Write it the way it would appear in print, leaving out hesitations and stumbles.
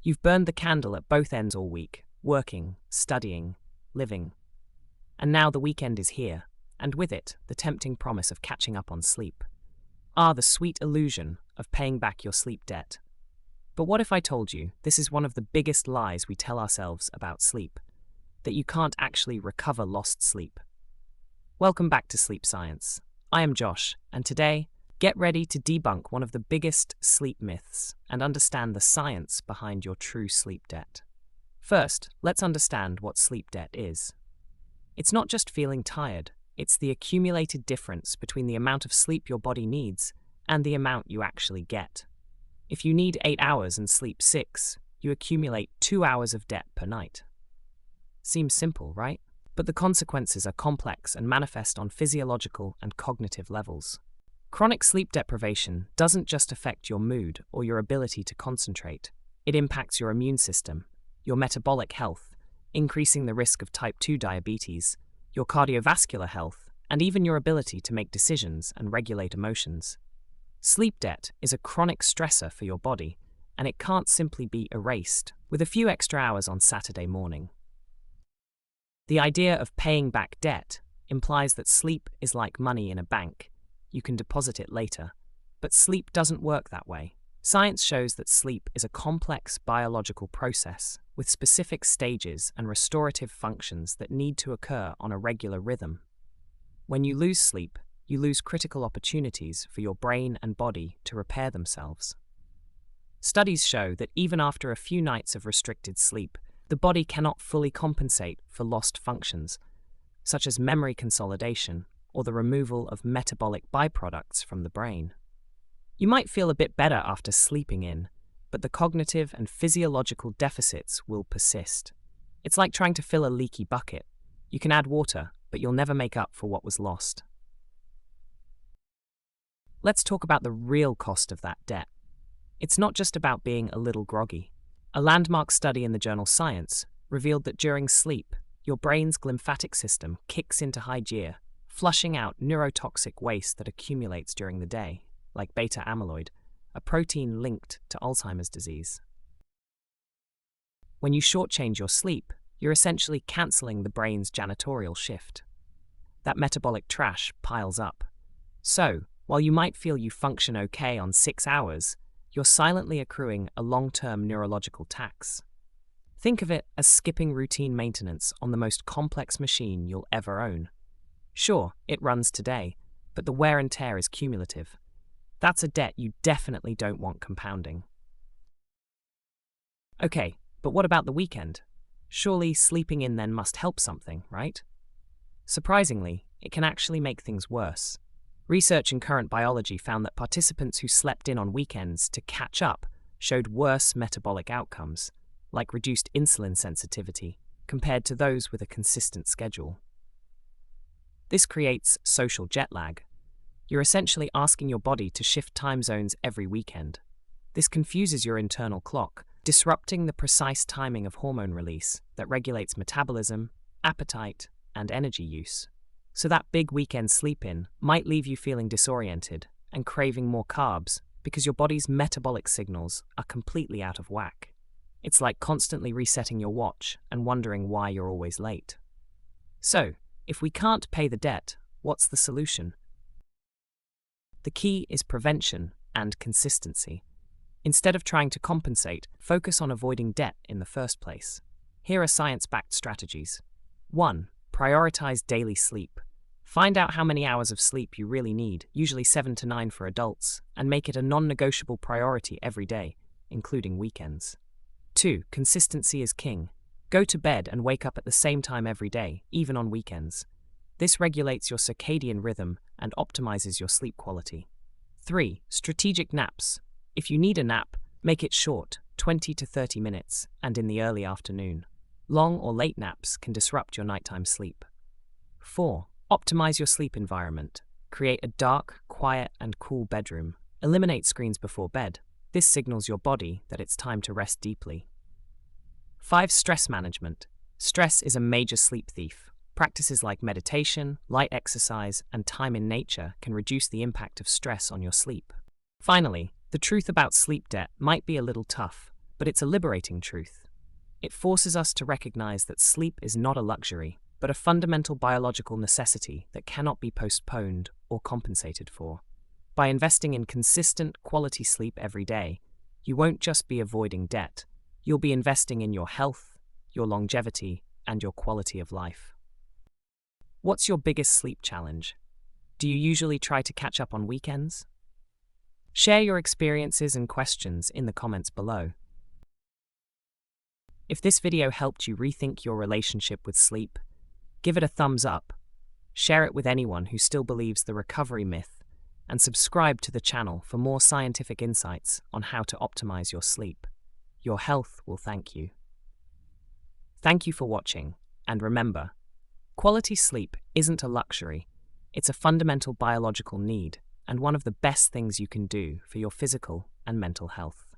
You've burned the candle at both ends all week, working, studying, living. And now the weekend is here, and with it, the tempting promise of catching up on sleep. The sweet illusion of paying back your sleep debt. But what if I told you this is one of the biggest lies we tell ourselves about sleep? That you can't actually recover lost sleep. Welcome back to Sleep Science. I am Josh, and today, get ready to debunk one of the biggest sleep myths and understand the science behind your true sleep debt. First, let's understand what sleep debt is. It's not just feeling tired, it's the accumulated difference between the amount of sleep your body needs and the amount you actually get. If you need 8 hours and sleep 6, you accumulate 2 hours of debt per night. Seems simple, right? But the consequences are complex and manifest on physiological and cognitive levels. Chronic sleep deprivation doesn't just affect your mood or your ability to concentrate. It impacts your immune system, your metabolic health, increasing the risk of type 2 diabetes, your cardiovascular health, and even your ability to make decisions and regulate emotions. Sleep debt is a chronic stressor for your body, and it can't simply be erased with a few extra hours on Saturday morning. The idea of paying back debt implies that sleep is like money in a bank. You can deposit it later. But sleep doesn't work that way. Science shows that sleep is a complex biological process with specific stages and restorative functions that need to occur on a regular rhythm. When you lose sleep, you lose critical opportunities for your brain and body to repair themselves. Studies show that even after a few nights of restricted sleep, the body cannot fully compensate for lost functions, such as memory consolidation or the removal of metabolic byproducts from the brain. You might feel a bit better after sleeping in, but the cognitive and physiological deficits will persist. It's like trying to fill a leaky bucket. You can add water, but you'll never make up for what was lost. Let's talk about the real cost of that debt. It's not just about being a little groggy. A landmark study in the journal Science revealed that during sleep, your brain's glymphatic system kicks into high gear, flushing out neurotoxic waste that accumulates during the day, like beta amyloid, a protein linked to Alzheimer's disease. When you shortchange your sleep, you're essentially cancelling the brain's janitorial shift. That metabolic trash piles up. So, while you might feel you function okay on 6 hours, you're silently accruing a long-term neurological tax. Think of it as skipping routine maintenance on the most complex machine you'll ever own. Sure, it runs today, but the wear and tear is cumulative. That's a debt you definitely don't want compounding. Okay, but what about the weekend? Surely sleeping in then must help something, right? Surprisingly, it can actually make things worse. Research in Current Biology found that participants who slept in on weekends to catch up showed worse metabolic outcomes, like reduced insulin sensitivity, compared to those with a consistent schedule. This creates social jet lag. You're essentially asking your body to shift time zones every weekend. This confuses your internal clock, disrupting the precise timing of hormone release that regulates metabolism, appetite, and energy use. So that big weekend sleep-in might leave you feeling disoriented and craving more carbs because your body's metabolic signals are completely out of whack. It's like constantly resetting your watch and wondering why you're always late. So, if we can't pay the debt, what's the solution? The key is prevention and consistency. Instead of trying to compensate, focus on avoiding debt in the first place. Here are science-backed strategies. 1. Prioritize daily sleep. Find out how many hours of sleep you really need, usually 7 to 9 for adults, and make it a non-negotiable priority every day, including weekends. 2. Consistency is king. Go to bed and wake up at the same time every day, even on weekends. This regulates your circadian rhythm and optimizes your sleep quality. 3. Strategic naps. If you need a nap, make it short, 20 to 30 minutes, and in the early afternoon. Long or late naps can disrupt your nighttime sleep. 4. Optimize your sleep environment. Create a dark, quiet, and cool bedroom. Eliminate screens before bed. This signals your body that it's time to rest deeply. 5. Stress management. Stress is a major sleep thief. Practices like meditation, light exercise, and time in nature can reduce the impact of stress on your sleep. Finally, the truth about sleep debt might be a little tough, but it's a liberating truth. It forces us to recognize that sleep is not a luxury, but a fundamental biological necessity that cannot be postponed or compensated for. By investing in consistent, quality sleep every day, you won't just be avoiding debt, you'll be investing in your health, your longevity, and your quality of life. What's your biggest sleep challenge? Do you usually try to catch up on weekends? Share your experiences and questions in the comments below. If this video helped you rethink your relationship with sleep, give it a thumbs up, share it with anyone who still believes the recovery myth, and subscribe to the channel for more scientific insights on how to optimize your sleep. Your health will thank you. Thank you for watching, and remember, quality sleep isn't a luxury, it's a fundamental biological need and one of the best things you can do for your physical and mental health.